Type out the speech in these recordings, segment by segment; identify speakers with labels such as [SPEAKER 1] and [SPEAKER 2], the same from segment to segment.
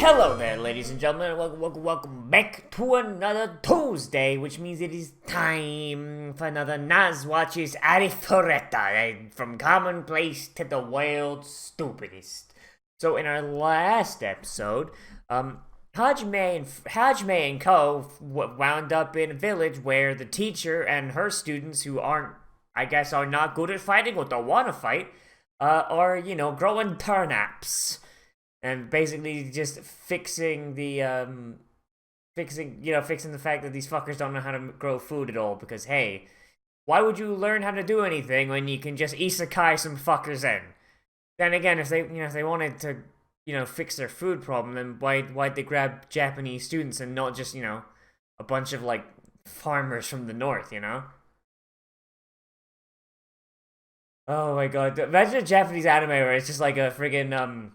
[SPEAKER 1] Hello there, ladies and gentlemen. Welcome back to another Tuesday, which means it is time for another Nozz watches Arifureta, from Commonplace to the world's stupidest. So in our last episode, Hajime and co wound up in a village where the teacher and her students, who are not good at fighting or don't want to fight, are growing turnips. And basically just fixing the fact that these fuckers don't know how to grow food at all. Because hey, why would you learn how to do anything when you can just isekai some fuckers in? Then again, if they wanted to fix their food problem, then why'd they grab Japanese students and not just a bunch of like farmers from the north? Oh my god! Imagine a Japanese anime where it's just like a friggin'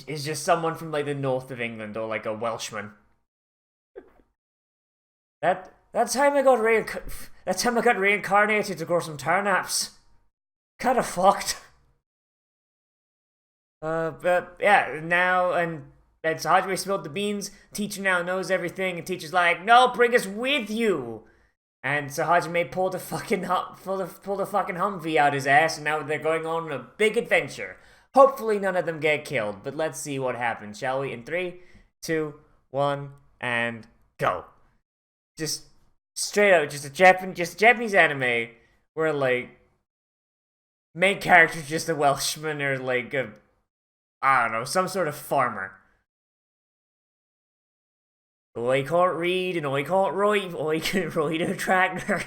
[SPEAKER 1] It's just someone from like the north of England or like a Welshman. That time I got reincarnated to grow some turnips. Kinda fucked. But yeah, now and Hajime spilled the beans. Teacher now knows everything, and teacher's like, "No, bring us with you." And so Hajime pulled a fucking Humvee out his ass, and now they're going on a big adventure. Hopefully none of them get killed, but let's see what happens, shall we? In 3, 2, 1, and go. Just straight out, just a Japanese anime where like main character's just a Welshman or like some sort of farmer. I can't read and I can't write, I can ride a tractor.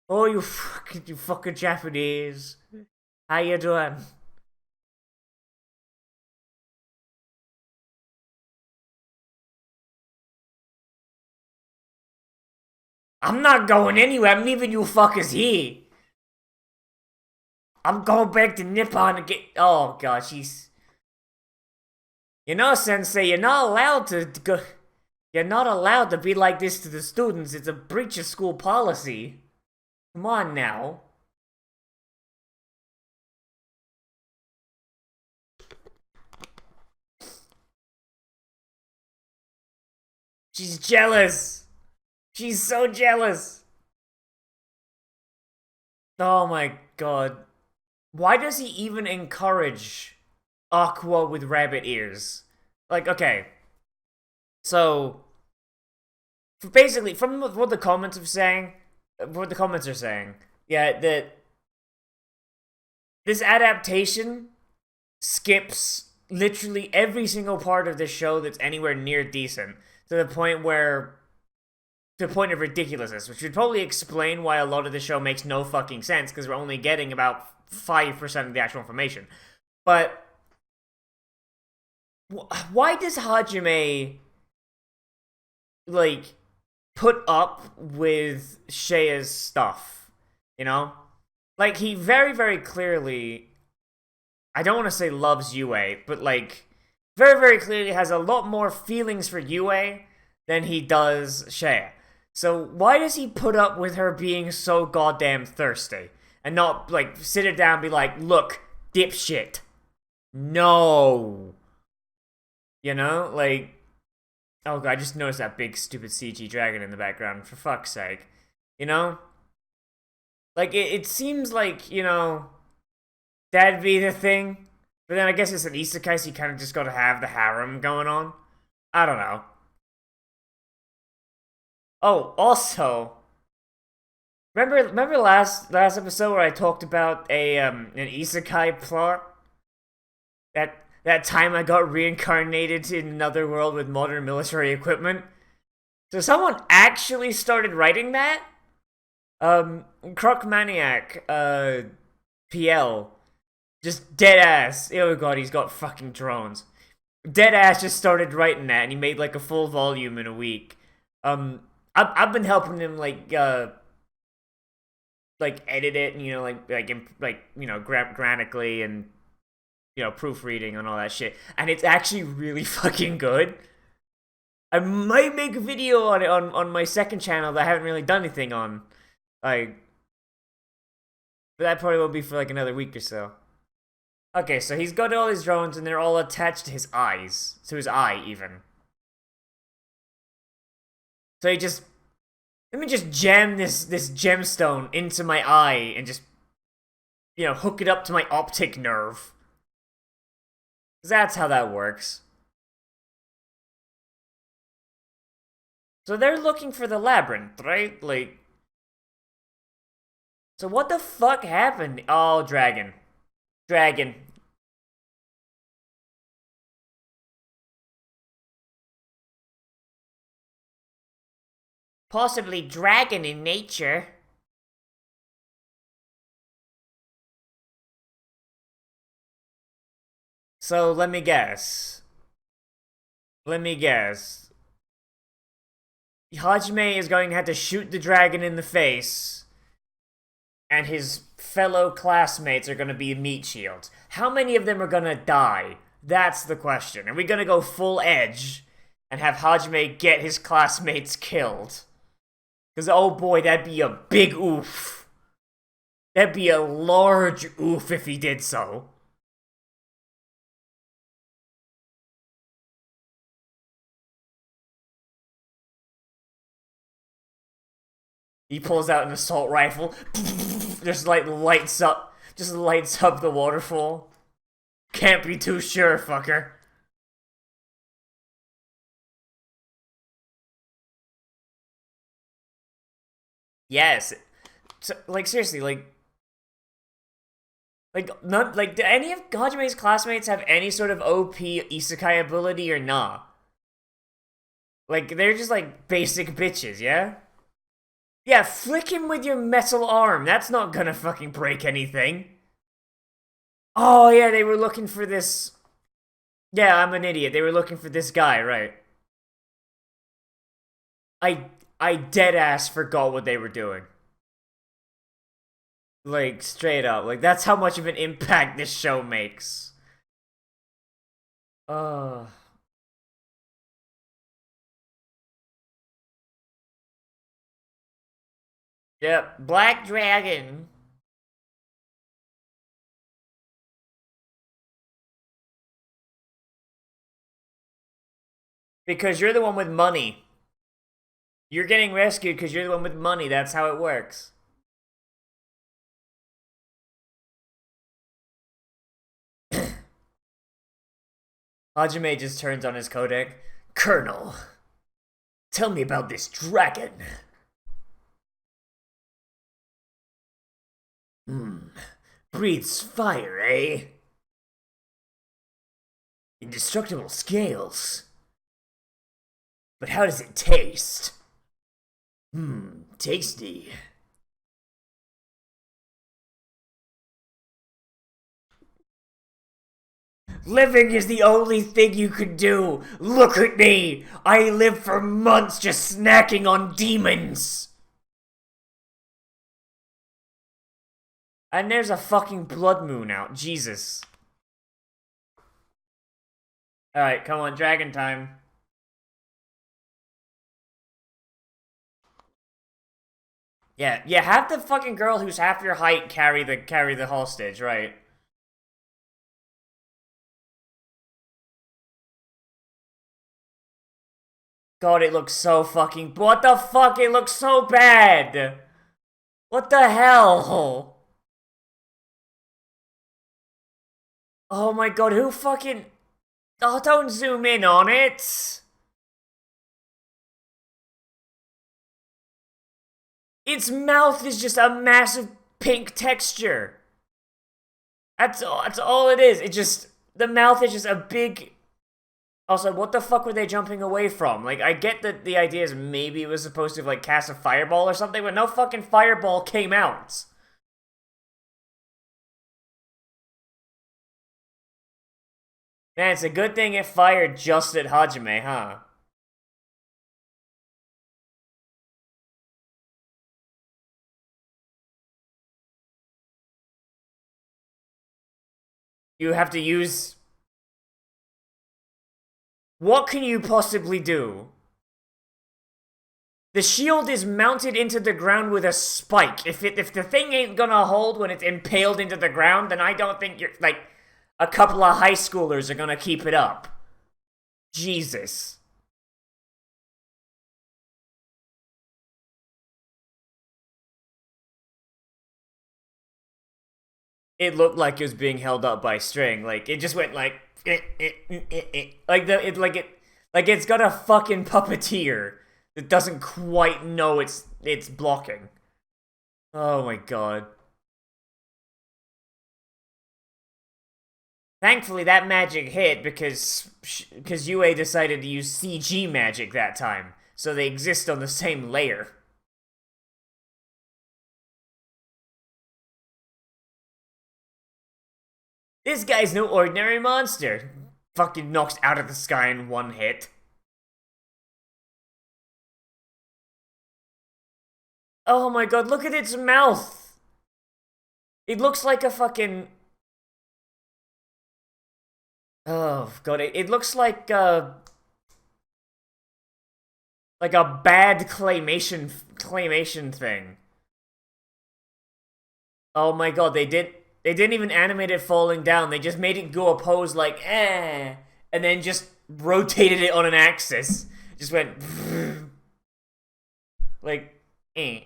[SPEAKER 1] Oh, you fucking Japanese. How you doing? I'm not going anywhere. I'm leaving you fuckers here. I'm going back to Nippon to get... Oh, God, she's... Sensei, you're not allowed to go... You're not allowed to be like this to the students. It's a breach of school policy. Come on now. She's jealous. She's so jealous. Oh my god. Why does he even encourage Aqua with rabbit ears? Like, okay. So, basically, from what the comments are saying, yeah, that this adaptation skips literally every single part of this show that's anywhere near decent, to the point of ridiculousness, which would probably explain why a lot of the show makes no fucking sense, because we're only getting about 5% of the actual information. But why does Hajime like put up with Sheia's stuff, Like, he very, very clearly, I don't want to say loves Yue, but, like, very, very clearly has a lot more feelings for Yue than he does Sheia. So why does he put up with her being so goddamn thirsty? And not, like, sit her down and be like, look, dipshit. No. Like... Oh god, I just noticed that big stupid CG dragon in the background, for fuck's sake. Like, it seems like, that'd be the thing. But then I guess it's an isekai, so you kind of just gotta have the harem going on. I don't know. Oh, also... Remember last episode where I talked about an isekai plot? That time I got reincarnated in another world with modern military equipment. So someone actually started writing that? Croc Maniac, PL. Just dead ass. Oh god, he's got fucking drones. Dead ass just started writing that, and he made like a full volume in a week. I've been helping him like edit it, and grammatically and proofreading and all that shit. And it's actually really fucking good. I might make a video on it on my second channel that I haven't really done anything on. Like, but that probably won't be for like another week or so. Okay, so he's got all his drones and they're all attached to his eyes. To his eye, even. So he just... Let me just jam this gemstone into my eye and just, hook it up to my optic nerve. 'Cause that's how that works. So they're looking for the labyrinth, right? Like... So what the fuck happened? Oh, dragon. Dragon. Possibly dragon in nature. So let me guess. Hajime is going to have to shoot the dragon in the face, and his fellow classmates are going to be meat shields. How many of them are going to die? That's the question. Are we going to go full edge and have Hajime get his classmates killed? Because, oh boy, that'd be a big oof. That'd be a large oof if he did so. He pulls out an assault rifle. Just lights up the waterfall. Can't be too sure, fucker. Yes. So, seriously, do any of Hajime's classmates have any sort of OP isekai ability or nah? They're just basic bitches, yeah? Yeah, flick him with your metal arm. That's not gonna fucking break anything. Oh, yeah, they were looking for this... Yeah, I'm an idiot. They were looking for this guy, right? I deadass forgot what they were doing. Straight up. That's how much of an impact this show makes. Yep, Black Dragon. Because you're the one with money. You're getting rescued because you're the one with money. That's how it works. Hajime just turns on his codec. Colonel, tell me about this dragon. Breathes fire, eh? Indestructible scales. But how does it taste? Tasty. Living is the only thing you can do. Look at me. I lived for months just snacking on demons. And there's a fucking blood moon out. Jesus. Alright, come on, dragon time. Yeah, have the fucking girl who's half your height carry the hostage, right? God, it looks so fucking... What the fuck? It looks so bad! What the hell? Oh my god, who fucking... Oh, don't zoom in on it! Its mouth is just a massive pink texture. That's all it is. It just... The mouth is just a big... Also, what the fuck were they jumping away from? I get that the idea is maybe it was supposed to, cast a fireball or something, but no fucking fireball came out. Man, it's a good thing it fired just at Hajime, huh? You have to use... What can you possibly do? The shield is mounted into the ground with a spike. If the thing ain't gonna hold when it's impaled into the ground, then I don't think you're... A couple of high schoolers are gonna keep it up. Jesus. It looked like it was being held up by string. Like, it just went like... Like it's got a fucking puppeteer that doesn't quite know it's blocking. Oh my god. Thankfully, that magic hit because UA decided to use CG magic that time, so they exist on the same layer. This guy's no ordinary monster. Fucking knocks out of the sky in one hit. Oh my god, look at its mouth! It looks like a fucking... Oh god, it looks like a bad claymation thing. Oh my god, they didn't even animate it falling down. They just made it go a pose like and then just rotated it on an axis. Just went like eh.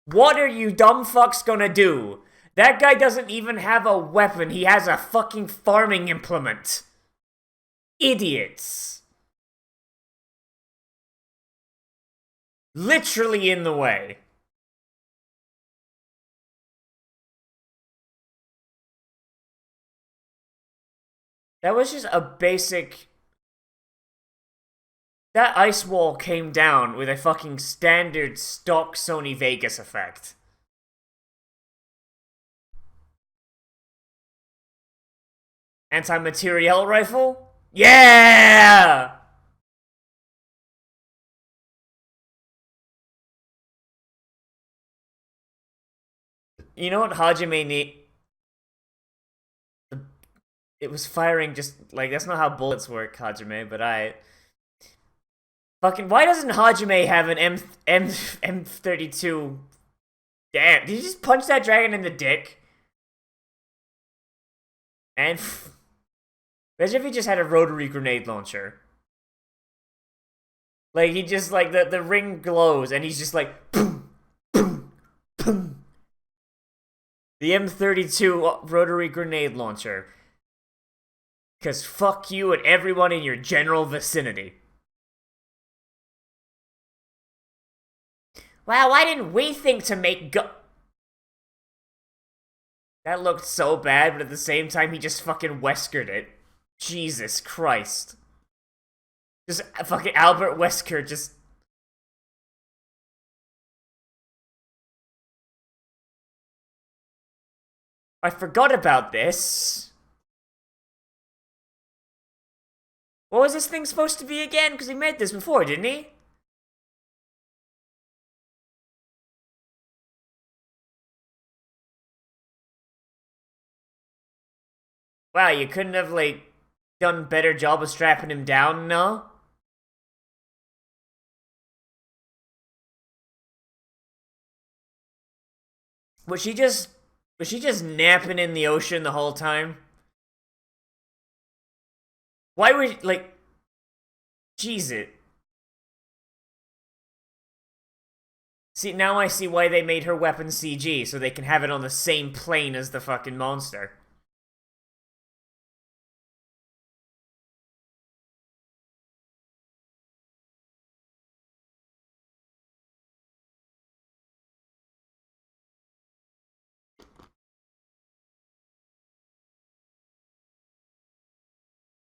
[SPEAKER 1] What are you dumb fucks gonna do? That guy doesn't even have a weapon. He has a fucking farming implement. Idiots. Literally in the way. That was just a basic... That ice wall came down with a fucking standard stock Sony Vegas effect. Anti-materiel rifle? Yeah! You know what Hajime need? It was firing just like that's not how bullets work, Hajime. But I fucking why doesn't Hajime have an M32? Damn! Did you just punch that dragon in the dick? And imagine if he just had a rotary grenade launcher. Like he just like the ring glows and he's just like boom, boom, boom. The M32 rotary grenade launcher. Cause fuck you and everyone in your general vicinity. Wow, why didn't we think to make That looked so bad, but at the same time he just fucking Weskered it. Jesus Christ. Just fucking Albert Wesker just... I forgot about this. What was this thing supposed to be again? Because he made this before, didn't he? Wow, you couldn't have, like, done a better job of strapping him down, no? Was she just napping in the ocean the whole time? Why would, like... Jeez it. See, now I see why they made her weapon CG, so they can have it on the same plane as the fucking monster.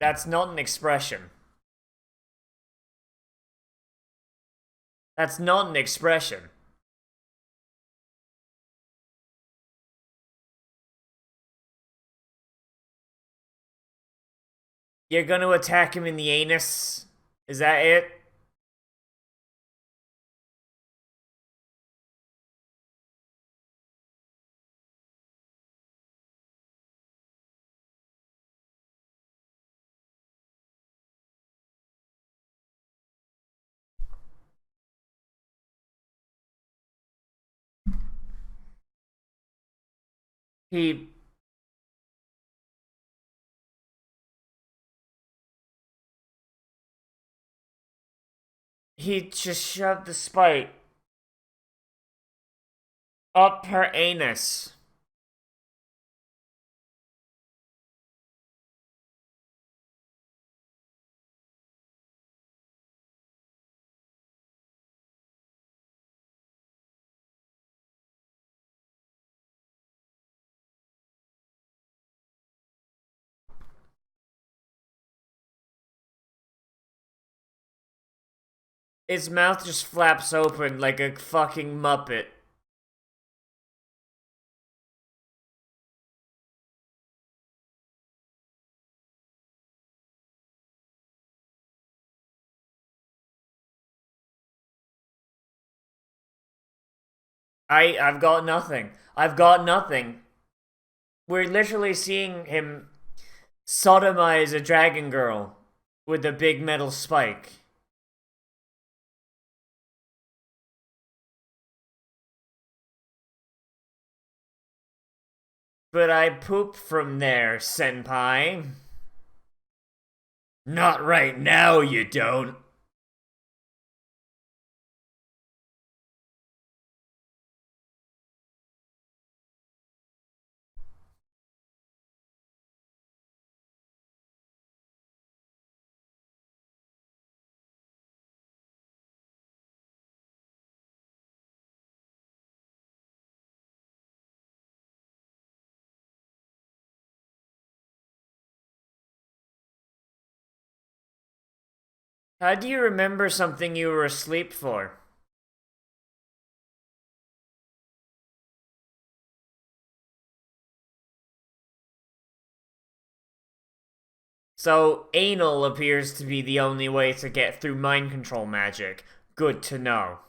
[SPEAKER 1] That's not an expression. That's not an expression. You're gonna attack him in the anus? Is that it? He he just shoved the spike up her anus. His mouth just flaps open like a fucking Muppet. I've got nothing. I've got nothing. We're literally seeing him sodomize a dragon girl with a big metal spike. But I poop from there, senpai. Not right now, you don't. How do you remember something you were asleep for? So, anal appears to be the only way to get through mind control magic. Good to know.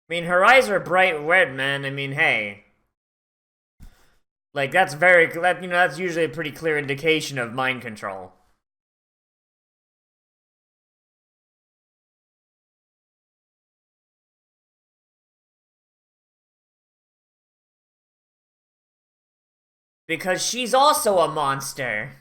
[SPEAKER 1] I mean, her eyes are bright red, man. I mean, hey. Like, that's that's usually a pretty clear indication of mind control. Because she's also a monster.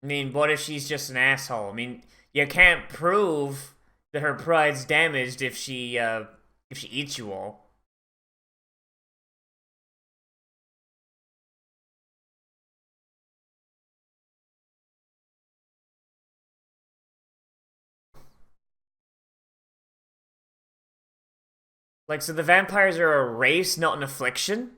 [SPEAKER 1] I mean, what if she's just an asshole? I mean, you can't prove that her pride's damaged if she eats you all. Like, so the vampires are a race, not an affliction?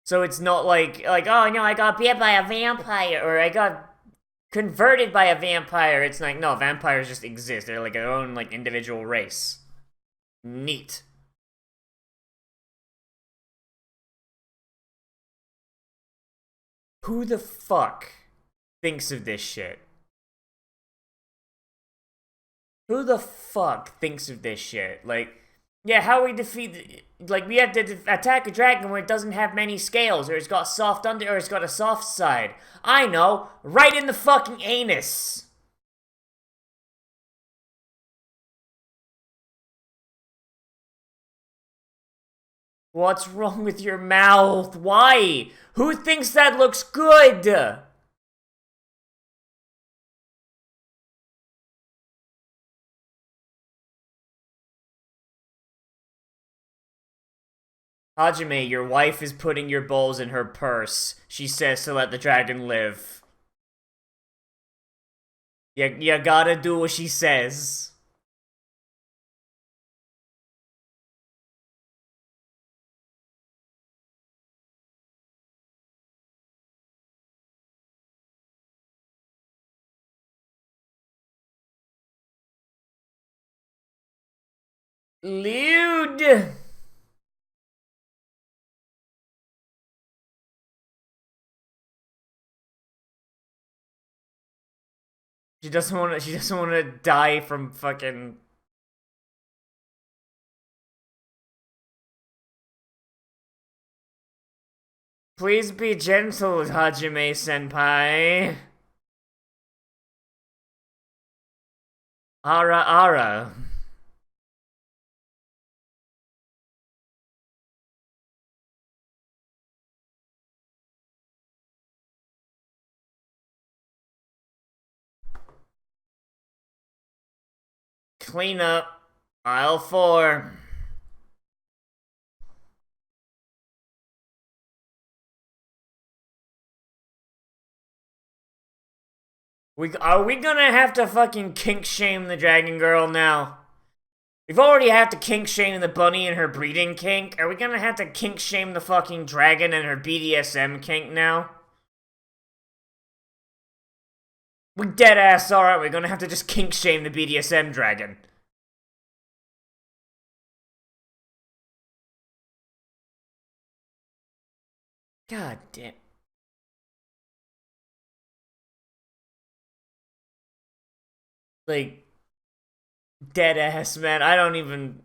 [SPEAKER 1] So it's not like oh no, I got bit by a vampire or I got converted by a vampire. It's like no, vampires just exist. They're like their own like individual race. Neat. Who the fuck thinks of this shit? Who the fuck thinks of this shit? Like, yeah, how we defeat? Like, we have to attack a dragon where it doesn't have many scales, or it's got soft under, or it's got a soft side. I know, right in the fucking anus. What's wrong with your mouth? Why? Who thinks that looks good? Hajime, your wife is putting your bowls in her purse. She says to let the dragon live. You gotta do what she says. Lewd! She doesn't want to. She doesn't want to die from fucking. Please be gentle, Hajime-senpai. Ara ara. Clean up. Aisle 4. Are we gonna have to fucking kink shame the dragon girl now? We've already had to kink shame the bunny and her breeding kink. Are we gonna have to kink shame the fucking dragon and her BDSM kink now? We dead ass are, aren't we? Gonna have to just kink shame the BDSM dragon. God damn. Like, dead ass, man. I don't even.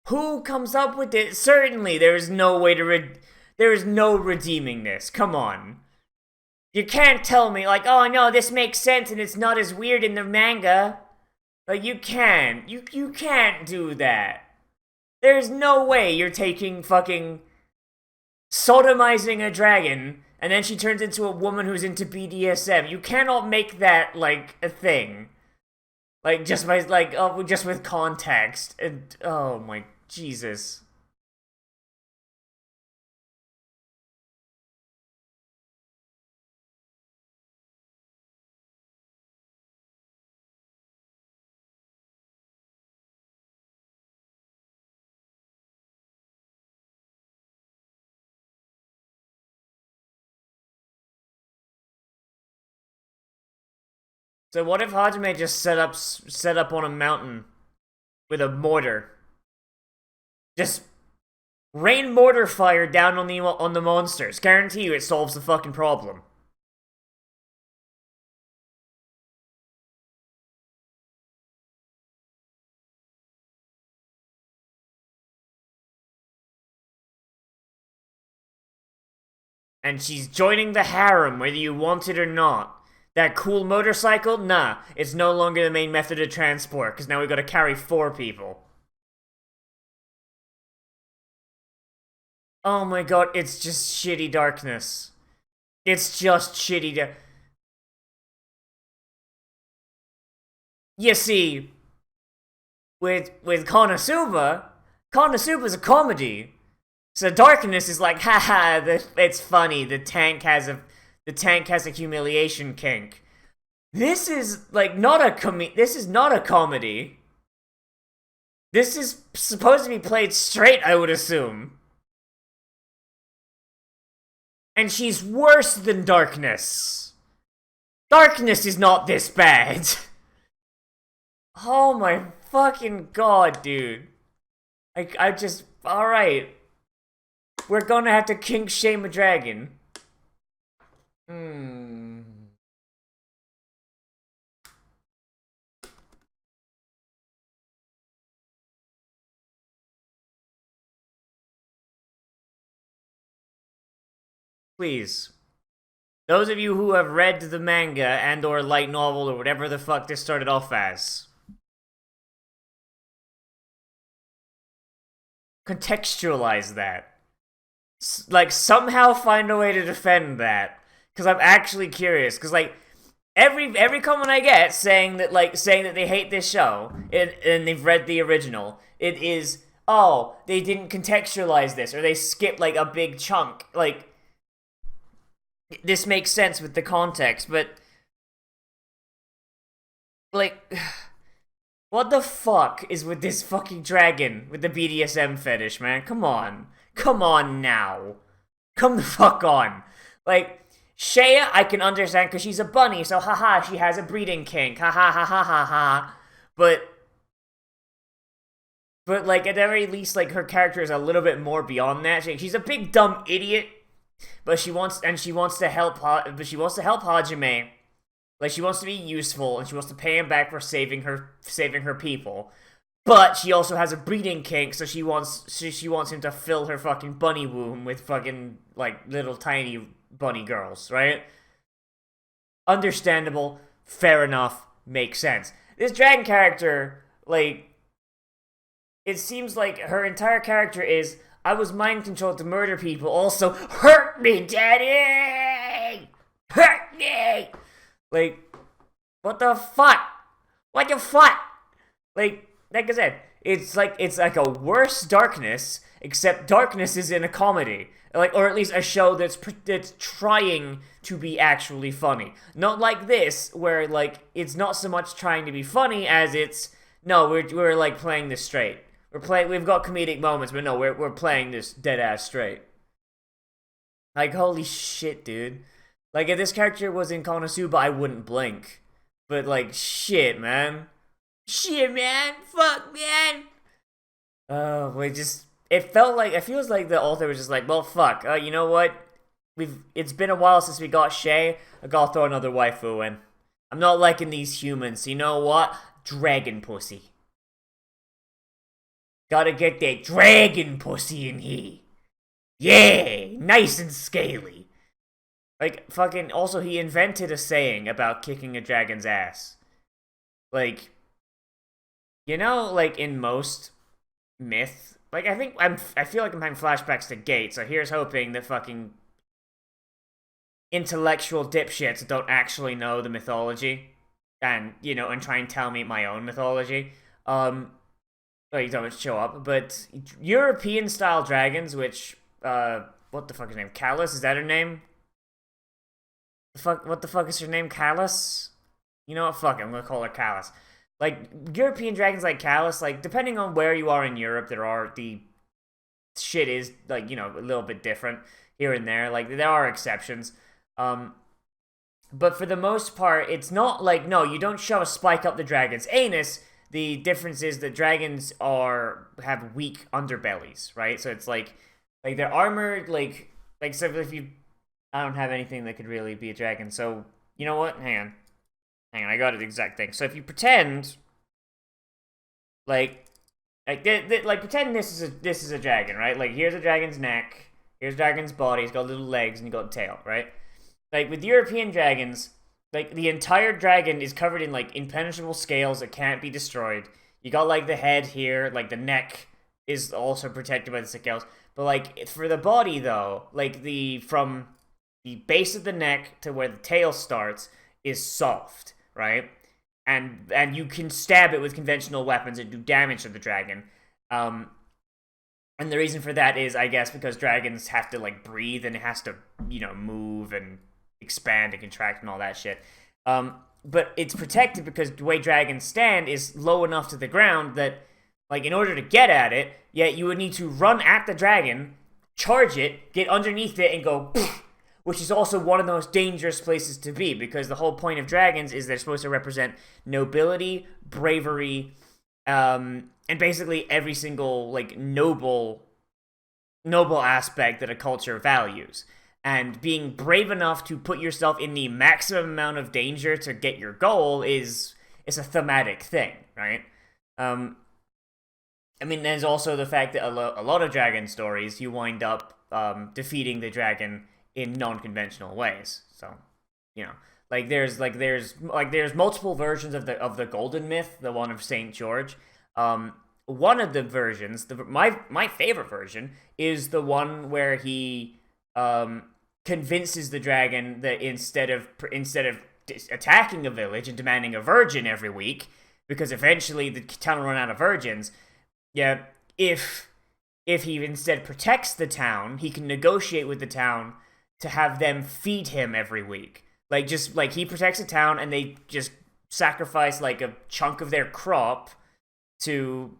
[SPEAKER 1] Who comes up with it? Certainly, there is no way to. There is no redeeming this. Come on. You can't tell me, like, oh no, this makes sense and it's not as weird in the manga. Like, you can't. You can't do that. There's no way you're taking fucking sodomizing a dragon and then she turns into a woman who's into BDSM. You cannot make that, like, a thing. Like, just by, like, just with context. And, oh my Jesus. So what if Hajime just set up on a mountain with a mortar? Just rain mortar fire down on the monsters. Guarantee you it solves the fucking problem. And she's joining the harem whether you want it or not. That cool motorcycle? Nah, it's no longer the main method of transport, because now we gotta carry 4 people. Oh my god, it's just shitty darkness. It's just shitty You see, with Konosuba's a comedy. So darkness is like, haha, it's funny, the tank has a humiliation kink. This is like this is not a comedy. This is supposed to be played straight, I would assume. And she's worse than Darkness. Darkness is not this bad. Oh my fucking god, dude. I just, alright. We're gonna have to kink shame a dragon. Please. Those of you who have read the manga and or light novel or whatever the fuck this started off as, contextualize that. Like, somehow find a way to defend that. Because I'm actually curious. Because, like, every comment I get saying that they hate this show and they've read the original, it is, oh, they didn't contextualize this, or they skipped, like, a big chunk. Like, this makes sense with the context, but, like, what the fuck is with this fucking dragon with the BDSM fetish, man? Come on. Come on now. Come the fuck on. Like, Shea, I can understand because she's a bunny, so haha, she has a breeding kink. Ha ha ha ha ha ha. But, like, at the very least, like, her character is a little bit more beyond that. She's a big dumb idiot But she wants to help Hajime. Like, she wants to be useful, and she wants to pay him back for saving her people. But she also has a breeding kink, so she wants him to fill her fucking bunny womb with fucking, like, little tiny bunny girls, right? Understandable, fair enough, makes sense. This dragon character, like, it seems like her entire character is, I was mind controlled to murder people, also, hurt me, daddy! Hurt me! Like, what the fuck? What the fuck? Like I said, it's like a worse Darkness, except Darkness is in a comedy. Like, or at least a show that's trying to be actually funny. Not like this, where, like, it's not so much trying to be funny as it's, no, we're like we've got comedic moments, but no, we're playing this dead ass straight. Like, holy shit, dude. Like, if this character was in Konosuba, I wouldn't blink. But, like, shit, man. Shit, man. Fuck, man. It feels like the author was just like, well, fuck. You know what? It's been a while since we got Shay. I gotta throw another waifu in. I'm not liking these humans. You know what? Dragon pussy. Gotta get that dragon pussy in here. Yeah, nice and scaly. Like, fucking, also, he invented a saying about kicking a dragon's ass. Like, you know, like, in most myth, like, I feel like I'm having flashbacks to Gate, so here's hoping that fucking intellectual dipshits don't actually know the mythology, and, you know, and try and tell me my own mythology. Like, don't show up, but European-style dragons, which, what the fuck is her name? Callus? Is that her name? What the fuck is her name? Callus? You know what? Fuck it, I'm gonna call her Callus. Like, European dragons like Callus, like, depending on where you are in Europe, the shit is, like, you know, a little bit different here and there. Like, there are exceptions. But for the most part, it's not like, no, you don't shove a spike up the dragon's anus. The difference is that dragons have weak underbellies, right? So it's like they're armored, like, so if you... I don't have anything that could really be a dragon, so, you know what? Hang on, I got the exact thing. So if you pretend, pretend this is a dragon, right? Like, here's a dragon's neck, here's a dragon's body, it's got little legs, and you got a tail, right? Like, with European dragons, like, the entire dragon is covered in, like, impenetrable scales that can't be destroyed. You got, like, the head here, like, the neck is also protected by the scales, but, like, for the body, though, like, from the base of the neck to where the tail starts is soft, right? And you can stab it with conventional weapons and do damage to the dragon. And the reason for that is, I guess, because dragons have to, like, breathe and it has to, you know, move and expand and contract and all that shit. But it's protected because the way dragons stand is low enough to the ground that, like, in order to get at it, you would need to run at the dragon, charge it, get underneath it, and go... which is also one of the most dangerous places to be, because the whole point of dragons is they're supposed to represent nobility, bravery, and basically every single, like, noble aspect that a culture values. And being brave enough to put yourself in the maximum amount of danger to get your goal is a thematic thing, right? I mean, there's also the fact that a lot of dragon stories, you wind up defeating the dragon in non-conventional ways. So, you know, there's multiple versions of the golden myth, the one of Saint George. One of the versions, my favorite version, is the one where he convinces the dragon that instead of attacking a village and demanding a virgin every week, because eventually the town will run out of virgins, if he instead protects the town, he can negotiate with the town to have them feed him every week. Like, just, like, he protects the town, and they just sacrifice, like, a chunk of their crop to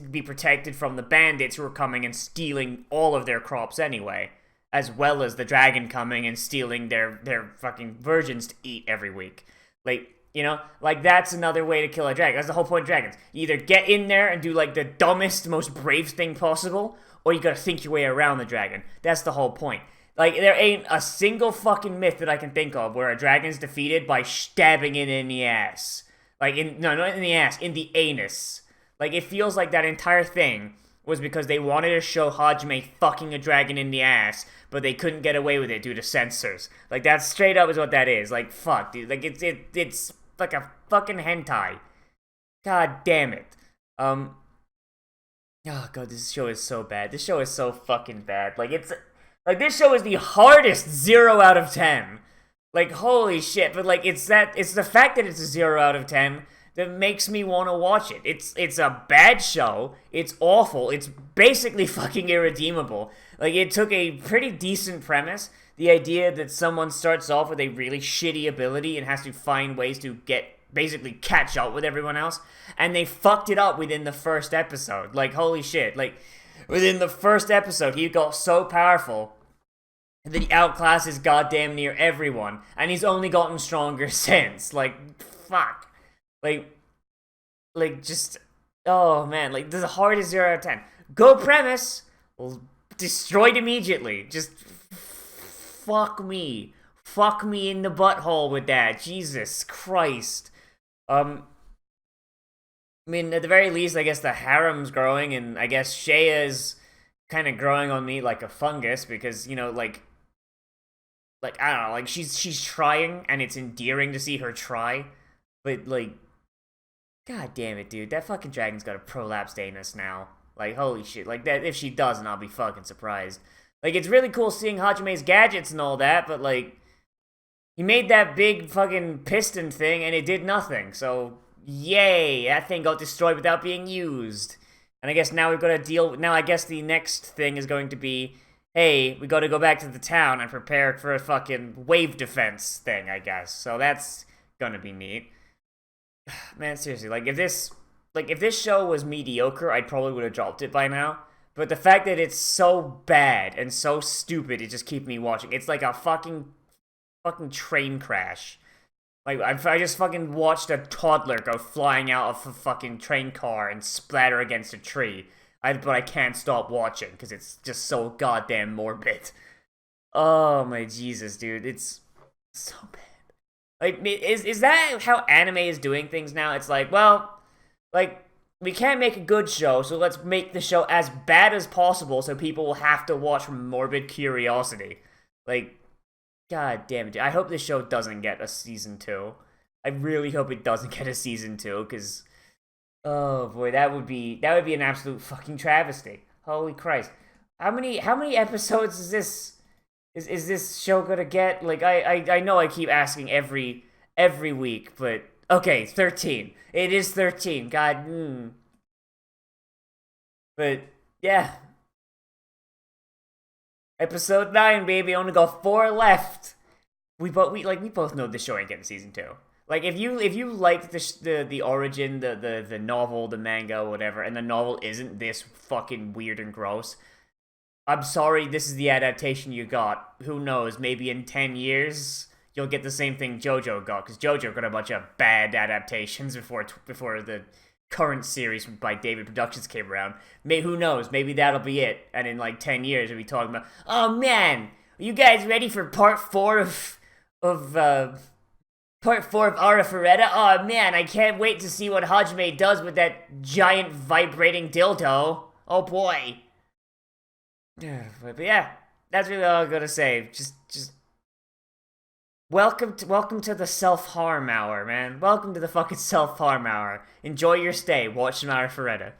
[SPEAKER 1] be protected from the bandits who are coming and stealing all of their crops anyway, as well as the dragon coming and stealing their fucking virgins to eat every week. Like, you know, like, that's another way to kill a dragon. That's the whole point of dragons. You either get in there and do, like, the dumbest, most brave thing possible, or you gotta think your way around the dragon. That's the whole point. Like, there ain't a single fucking myth that I can think of where a dragon's defeated by stabbing it in the ass. Like, no, not in the ass, in the anus. Like, it feels like that entire thing was because they wanted to show Hajime fucking a dragon in the ass, but they couldn't get away with it due to censors. Like, that straight up is what that is. Like, fuck, dude. Like, it's like a fucking hentai. God damn it. Oh god, this show is so bad. This show is so fucking bad. Like, this show is the hardest 0 out of 10. Like, holy shit. But, like, it's the fact that it's a 0 out of 10 that makes me want to watch it. It's a bad show. It's awful. It's basically fucking irredeemable. Like, it took a pretty decent premise. The idea that someone starts off with a really shitty ability and has to find ways to basically catch up with everyone else. And they fucked it up within the first episode. Like, holy shit. Like, within the first episode, he got so powerful that he outclasses goddamn near everyone. And he's only gotten stronger since. Like, fuck. Like, just, oh man, like, the hardest 0 out of 10. Go premise, destroyed immediately. Just, fuck me. Fuck me in the butthole with that. Jesus Christ. I mean, at the very least, I guess the harem's growing, and I guess Sheia's kind of growing on me like a fungus, because, you know, like, I don't know, like, she's trying, and it's endearing to see her try, but, like, god damn it, dude, that fucking dragon's got a prolapsed anus now. Like, holy shit, like, that, if she doesn't, I'll be fucking surprised. Like, it's really cool seeing Hajime's gadgets and all that, but, like, he made that big fucking piston thing, and it did nothing, so, yay, that thing got destroyed without being used. And I guess now we've got to deal, now I guess the next thing is going to be, hey, we got to go back to the town and prepare for a fucking wave defense thing, I guess. So that's gonna be neat. Man, seriously, like, if this show was mediocre, I probably would have dropped it by now. But the fact that it's so bad and so stupid, it just keeps me watching. It's like a fucking train crash. Like, I just fucking watched a toddler go flying out of a fucking train car and splatter against a tree. But I can't stop watching, because it's just so goddamn morbid. Oh my Jesus, dude. It's so bad. Like, is that how anime is doing things now? It's like, well, like, we can't make a good show, so let's make the show as bad as possible so people will have to watch from morbid curiosity. Like, god damn it, dude. I hope this show doesn't get a season 2. I really hope it doesn't get a season 2, because, oh boy, that would be an absolute fucking travesty. Holy Christ. How many episodes is this? Is this show gonna get? Like, I know I keep asking every week, but okay, 13. It is 13. God. But yeah, episode 9, baby. Only got 4 left. We both know this show ain't getting season 2. Like, if you like the origin, the novel, the manga, whatever, and the novel isn't this fucking weird and gross, I'm sorry, this is the adaptation you got. Who knows, maybe in 10 years, you'll get the same thing JoJo got, because JoJo got a bunch of bad adaptations before the current series by David Productions came around. Who knows, maybe that'll be it, and in like 10 years we'll be talking about, oh man, are you guys ready for part 4 of Arifureta? Oh man, I can't wait to see what Hajime does with that giant vibrating dildo. Oh boy. But yeah, that's really all I'm gonna say. Just welcome to the self-harm hour, man. Welcome to the fucking self-harm hour. Enjoy your stay. Watch some Arifureta.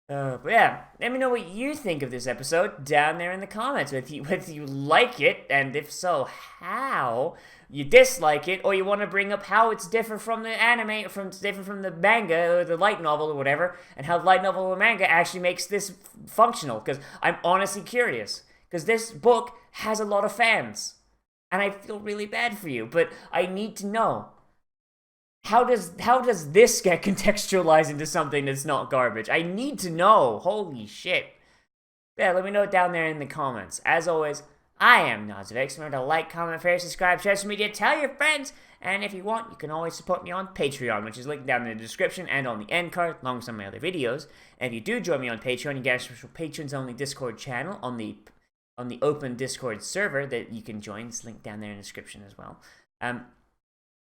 [SPEAKER 1] But yeah, let me know what you think of this episode down there in the comments. Whether you like it, and if so, how you dislike it, or you want to bring up how it's different from the anime, different from the manga or the light novel or whatever, and how the light novel or manga actually makes this functional. Because I'm honestly curious. Because this book has a lot of fans, and I feel really bad for you, but I need to know. How does this get contextualized into something that's not garbage? I need to know. Holy shit. Yeah, let me know it down there in the comments. As always, I am Nozz. Remember to like, comment, share, subscribe, share social media, tell your friends, and if you want, you can always support me on Patreon, which is linked down in the description and on the end card, along with some of my other videos. And if you do join me on Patreon, you get a special patrons-only Discord channel on the on the open Discord server that you can join. It's linked down there in the description as well. And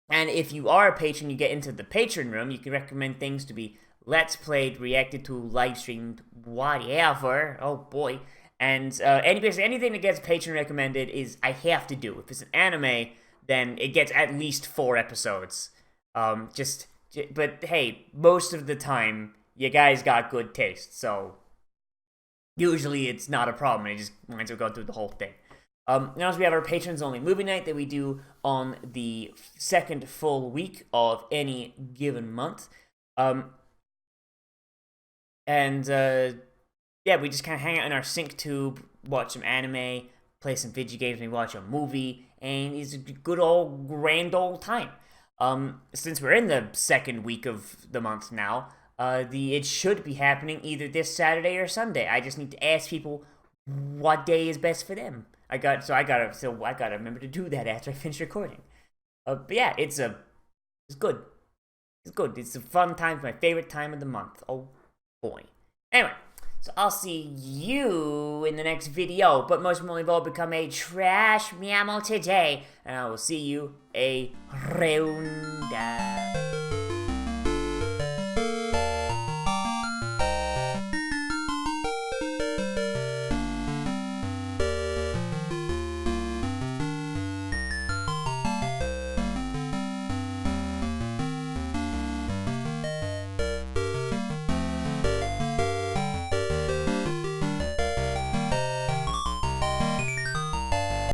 [SPEAKER 1] if you are a patron, you get into the patron room. You can recommend things to be let's played, reacted to, live streamed, whatever. Oh boy. And basically anything that gets patron recommended is I have to do. If it's an anime, then it gets at least 4 episodes. But hey, most of the time, you guys got good taste, so usually it's not a problem. It just winds up going through the whole thing. Now, we have our patrons only movie night that we do on the second full week of any given month. Yeah, we just kind of hang out in our sync tube, watch some anime, play some video games, maybe watch a movie, and it's a good old grand old time. Since we're in the second week of the month now, it should be happening either this Saturday or Sunday. I just need to ask people what day is best for them. I gotta remember to do that after I finish recording. But yeah, it's good. It's good. It's a fun time. It's my favorite time of the month. Oh boy. Anyway, so I'll see you in the next video. But most importantly of all, become a trash mammal today, and I will see you around.